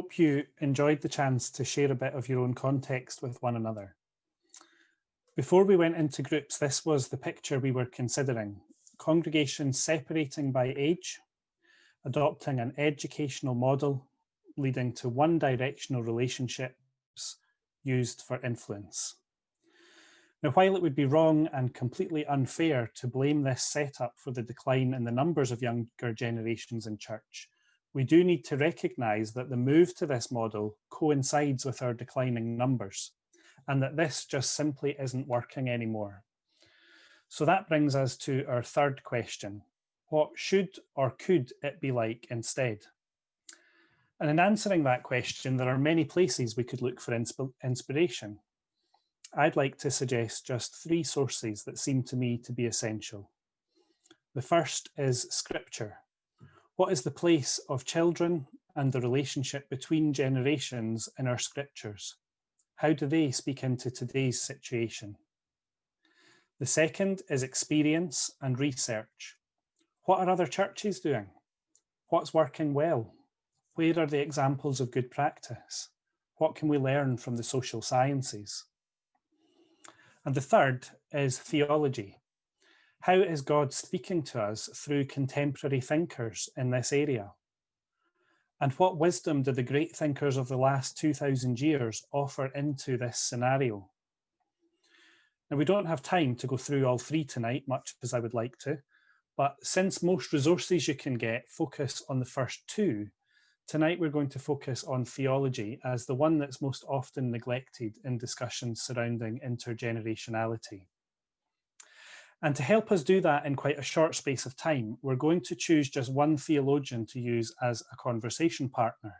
hope you enjoyed the chance to share a bit of your own context with one another. Before we went into groups, this was the picture we were considering. Congregations separating by age, adopting an educational model, leading to one-directional relationships used for influence. Now, while it would be wrong and completely unfair to blame this setup for the decline in the numbers of younger generations in church, we do need to recognise that the move to this model coincides with our declining numbers, and that this just simply isn't working anymore. So that brings us to our third question. What should or could it be like instead? And in answering that question, there are many places we could look for inspiration. I'd like to suggest just three sources that seem to me to be essential. The first is Scripture. What is the place of children and the relationship between generations in our Scriptures? How do they speak into today's situation? The second is experience and research. What are other churches doing? What's working well? Where are the examples of good practice? What can we learn from the social sciences? And the third is theology. How is God speaking to us through contemporary thinkers in this area? And what wisdom do the great thinkers of the last 2,000 years offer into this scenario? Now, we don't have time to go through all three tonight, much as I would like to, but since most resources you can get focus on the first two, tonight we're going to focus on theology as the one that's most often neglected in discussions surrounding intergenerationality. And to help us do that in quite a short space of time, we're going to choose just one theologian to use as a conversation partner.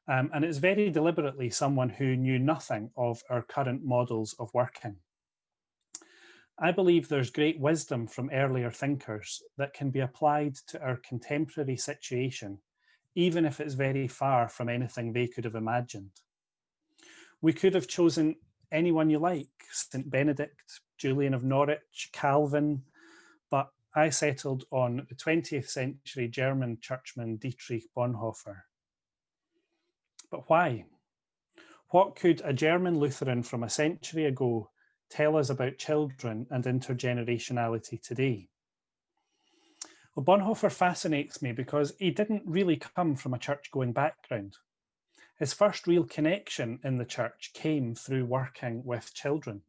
And it's very deliberately someone who knew nothing of our current models of working. I believe there's great wisdom from earlier thinkers that can be applied to our contemporary situation, even if it's very far from anything they could have imagined. We could have chosen anyone you like, St. Benedict, Julian of Norwich, Calvin, but I settled on the 20th century German churchman Dietrich Bonhoeffer. But why? What could a German Lutheran from a century ago tell us about children and intergenerationality today? Well, Bonhoeffer fascinates me because he didn't really come from a church-going background. His first real connection in the church came through working with children.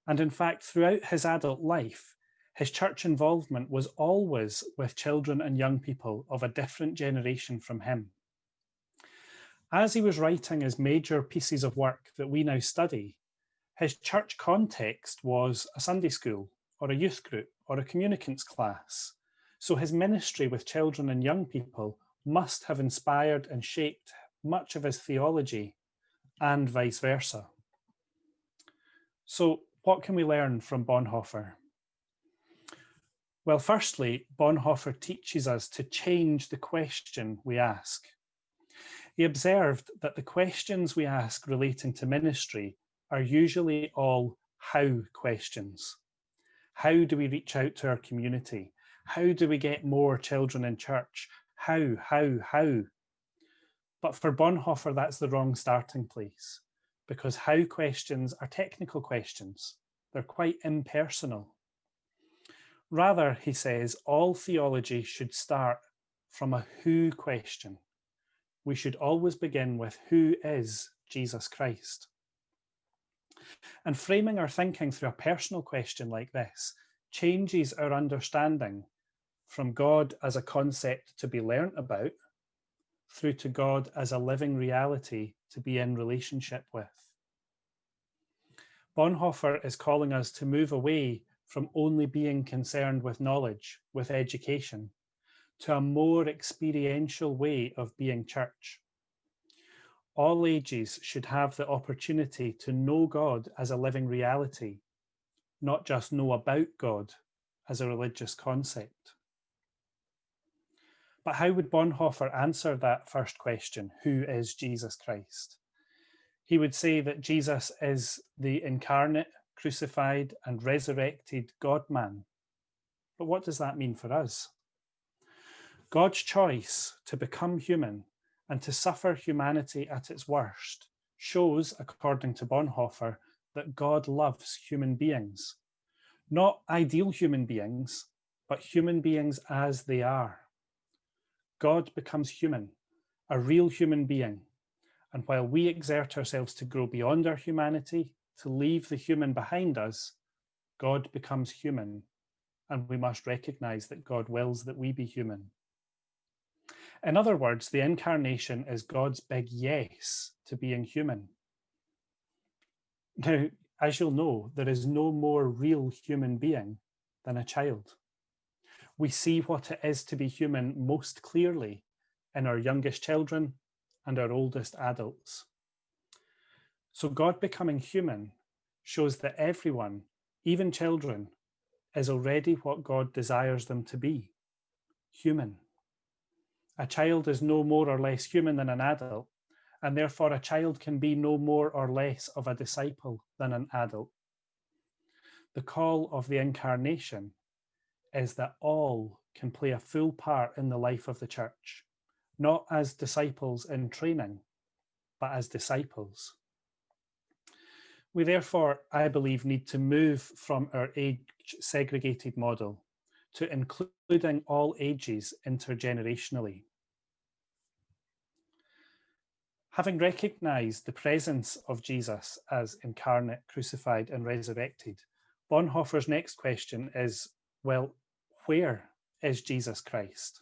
And in fact, throughout his adult life, his church involvement was always with children and young people of a different generation from him. As he was writing his major pieces of work that we now study, his church context was a Sunday school or a youth group or a communicants class. So his ministry with children and young people must have inspired and shaped much of his theology and vice versa. So what can we learn from Bonhoeffer? Well, firstly, Bonhoeffer teaches us to change the question we ask. He observed that the questions we ask relating to ministry are usually all how questions. How do we reach out to our community? How do we get more children in church? How? But for Bonhoeffer, that's the wrong starting place, because how questions are technical questions. They're quite impersonal. Rather, he says, all theology should start from a who question. We should always begin with who is Jesus Christ. And framing our thinking through a personal question like this changes our understanding from God as a concept to be learnt about through to God as a living reality to be in relationship with. Bonhoeffer is calling us to move away from only being concerned with knowledge, with education, to a more experiential way of being church. All ages should have the opportunity to know God as a living reality, not just know about God as a religious concept. But how would Bonhoeffer answer that first question, who is Jesus Christ? He would say that Jesus is the incarnate, crucified and resurrected God-man. But what does that mean for us? God's choice to become human and to suffer humanity at its worst shows, according to Bonhoeffer, that God loves human beings. Not ideal human beings, but human beings as they are. God becomes human, a real human being, and while we exert ourselves to grow beyond our humanity, to leave the human behind us, God becomes human, and we must recognize that God wills that we be human. In other words, the incarnation is God's big yes to being human. Now, as you'll know, there is no more real human being than a child. We see what it is to be human most clearly in our youngest children and our oldest adults. So God becoming human shows that everyone, even children, is already what God desires them to be, human. A child is no more or less human than an adult, and therefore a child can be no more or less of a disciple than an adult. The call of the incarnation is that all can play a full part in the life of the church, not as disciples in training, but as disciples. We therefore, I believe, need to move from our age-segregated model to including all ages intergenerationally. Having recognised the presence of Jesus as incarnate, crucified and resurrected, Bonhoeffer's next question is, well, where is Jesus Christ?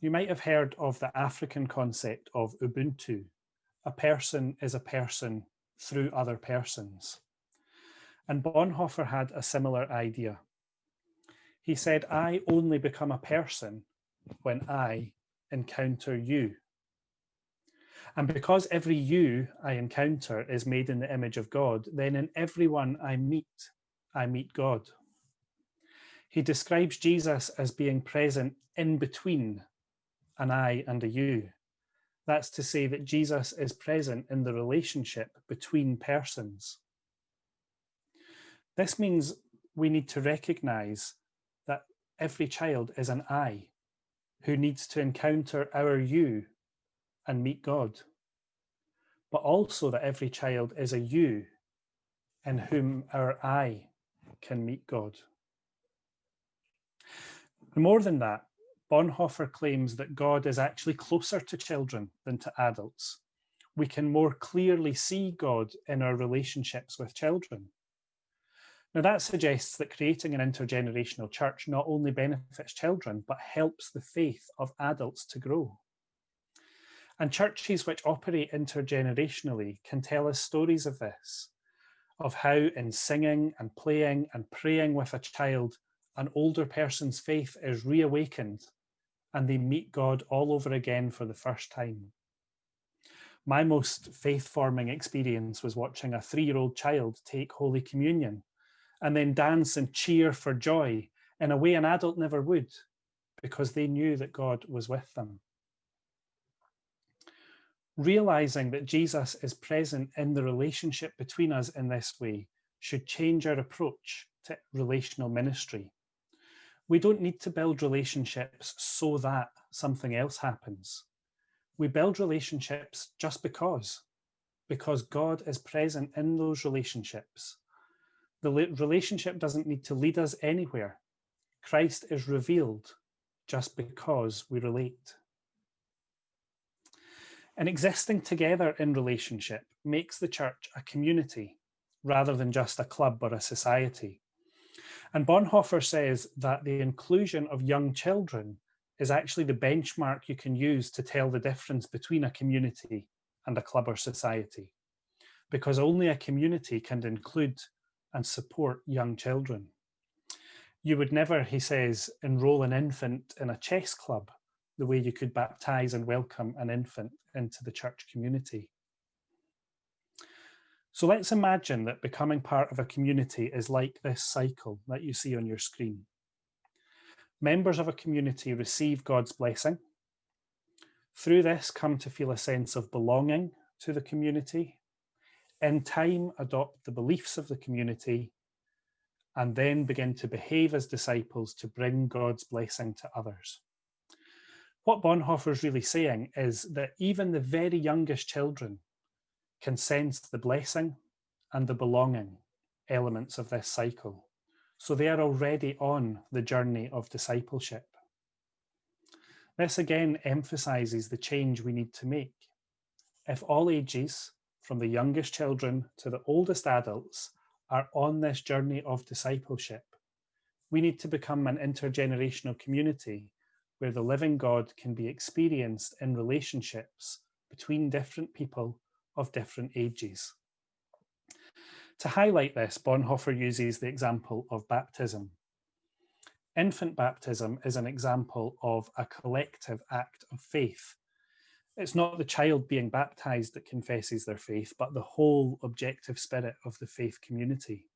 You might have heard of the African concept of Ubuntu. A person is a person through other persons. And Bonhoeffer had a similar idea. He said, I only become a person when I encounter you. And because every you I encounter is made in the image of God, then in everyone I meet God. He describes Jesus as being present in between an I and a you. That's to say that Jesus is present in the relationship between persons. This means we need to recognize that every child is an I who needs to encounter our you and meet God, but also that every child is a you in whom our I can meet God. More than that, Bonhoeffer claims that God is actually closer to children than to adults. We can more clearly see God in our relationships with children. Now that suggests that creating an intergenerational church not only benefits children, but helps the faith of adults to grow. And churches which operate intergenerationally can tell us stories of this, of how in singing and playing and praying with a child, an older person's faith is reawakened and they meet God all over again for the first time. My most faith-forming experience was watching a 3-year-old child take Holy Communion and then dance and cheer for joy in a way an adult never would, because they knew that God was with them. Realizing that Jesus is present in the relationship between us in this way should change our approach to relational ministry. We don't need to build relationships so that something else happens. We build relationships just because God is present in those relationships. The relationship doesn't need to lead us anywhere. Christ is revealed just because we relate. And existing together in relationship makes the church a community rather than just a club or a society. And Bonhoeffer says that the inclusion of young children is actually the benchmark you can use to tell the difference between a community and a club or society, because only a community can include and support young children. You would never, he says, enroll an infant in a chess club the way you could baptize and welcome an infant into the church community. So let's imagine that becoming part of a community is like this cycle that you see on your screen. Members of a community receive God's blessing. Through this, come to feel a sense of belonging to the community. In time, adopt the beliefs of the community, and then begin to behave as disciples to bring God's blessing to others. What Bonhoeffer's really saying is that even the very youngest children can sense the blessing and the belonging elements of this cycle. So they are already on the journey of discipleship. This again emphasizes the change we need to make. If all ages, from the youngest children to the oldest adults, are on this journey of discipleship, we need to become an intergenerational community where the living God can be experienced in relationships between different people of different ages. To highlight this, Bonhoeffer uses the example of baptism. Infant baptism is an example of a collective act of faith. It's not the child being baptized that confesses their faith, but the whole objective spirit of the faith community.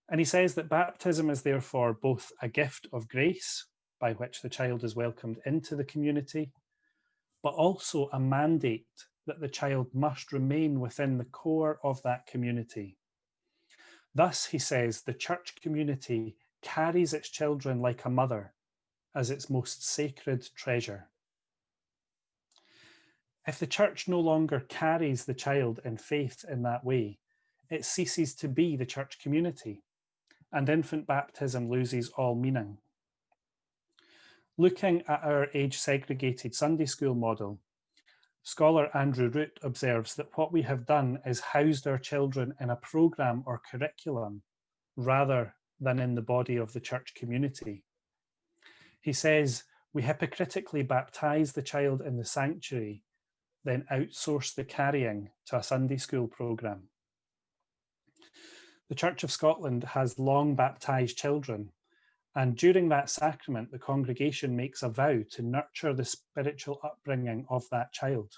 And he says that baptism is therefore both a gift of grace, by which the child is welcomed into the community, but also a mandate that the child must remain within the core of that community. Thus, he says, the church community carries its children like a mother as its most sacred treasure. If the church no longer carries the child in faith in that way, it ceases to be the church community, and infant baptism loses all meaning. Looking at our age-segregated Sunday school model, scholar Andrew Root observes that what we have done is housed our children in a programme or curriculum rather than in the body of the church community. He says, we hypocritically baptise the child in the sanctuary, then outsource the carrying to a Sunday school programme. The Church of Scotland has long baptised children, and during that sacrament, the congregation makes a vow to nurture the spiritual upbringing of that child.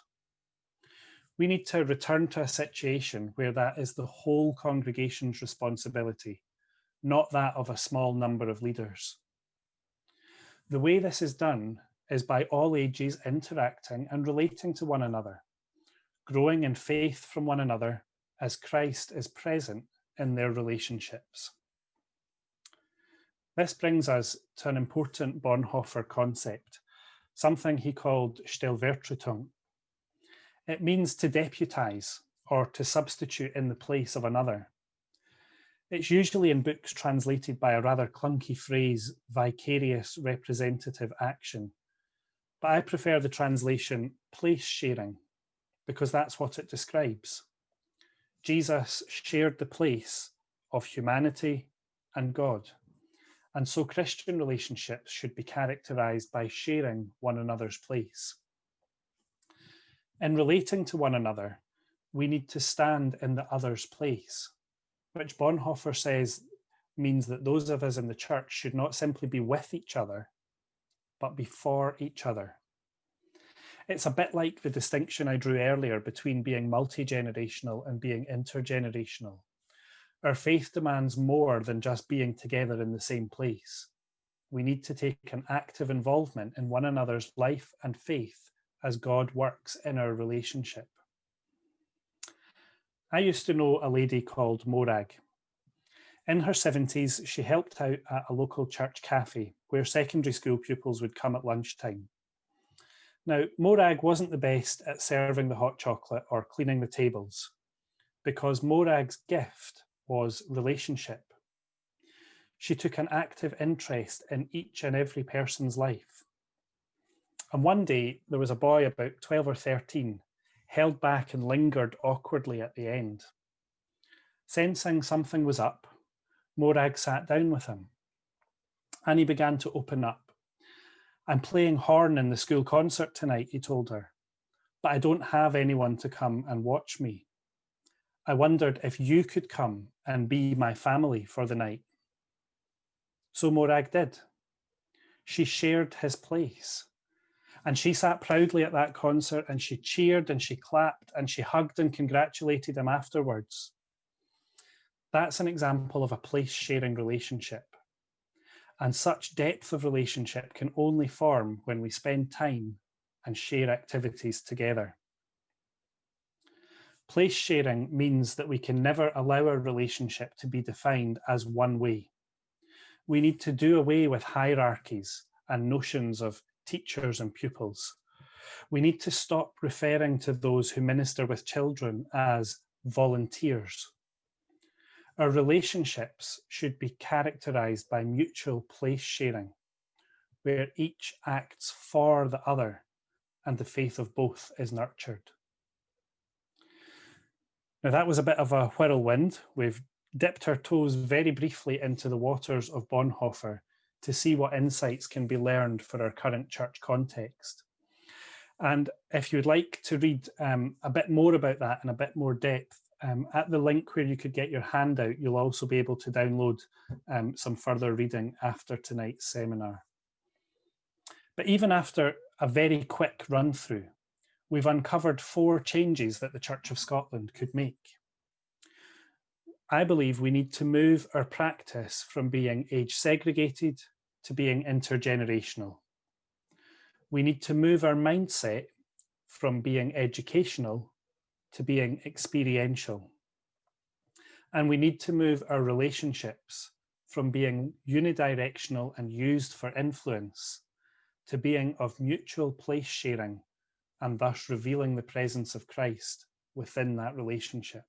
We need to return to a situation where that is the whole congregation's responsibility, not that of a small number of leaders. The way this is done is by all ages interacting and relating to one another, growing in faith from one another as Christ is present in their relationships. This brings us to an important Bonhoeffer concept, something he called Stellvertretung. It means to deputize or to substitute in the place of another. It's usually in books translated by a rather clunky phrase, vicarious representative action. But I prefer the translation place sharing, because that's what it describes. Jesus shared the place of humanity and God. And so Christian relationships should be characterized by sharing one another's place. In relating to one another, we need to stand in the other's place, which Bonhoeffer says means that those of us in the church should not simply be with each other, but be for each other. It's a bit like the distinction I drew earlier between being multi-generational and being intergenerational. Our faith demands more than just being together in the same place. We need to take an active involvement in one another's life and faith as God works in our relationship. I used to know a lady called Morag. In her 70s, she helped out at a local church cafe where secondary school pupils would come at lunchtime. Now, Morag wasn't the best at serving the hot chocolate or cleaning the tables, because Morag's gift was relationship. She took an active interest in each and every person's life. And one day, there was a boy about 12 or 13, held back and lingered awkwardly at the end. Sensing something was up, Morag sat down with him, and he began to open up. I'm playing horn in the school concert tonight, he told her, but I don't have anyone to come and watch me. I wondered if you could come and be my family for the night. So Morag did. She shared his place. And she sat proudly at that concert, and she cheered and she clapped and she hugged and congratulated him afterwards. That's an example of a place-sharing relationship. And such depth of relationship can only form when we spend time and share activities together. Place sharing means that we can never allow our relationship to be defined as one way. We need to do away with hierarchies and notions of teachers and pupils. We need to stop referring to those who minister with children as volunteers. Our relationships should be characterized by mutual place sharing, where each acts for the other and the faith of both is nurtured. Now that was a bit of a whirlwind. We've dipped our toes very briefly into the waters of Bonhoeffer to see what insights can be learned for our current church context. And if you'd like to read a bit more about that in a bit more depth, at the link where you could get your handout, you'll also be able to download some further reading after tonight's seminar. But even after a very quick run through, we've uncovered 4 changes that the Church of Scotland could make. I believe we need to move our practice from being age segregated to being intergenerational. We need to move our mindset from being educational to being experiential. And we need to move our relationships from being unidirectional and used for influence to being of mutual place sharing and thus revealing the presence of Christ within that relationship.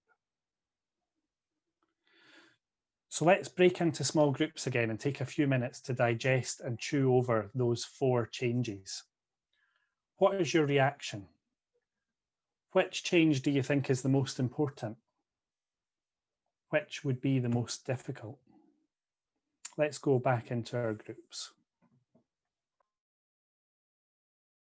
So let's break into small groups again and take a few minutes to digest and chew over those 4 changes. What is your reaction? Which change do you think is the most important? Which would be the most difficult? Let's go back into our groups.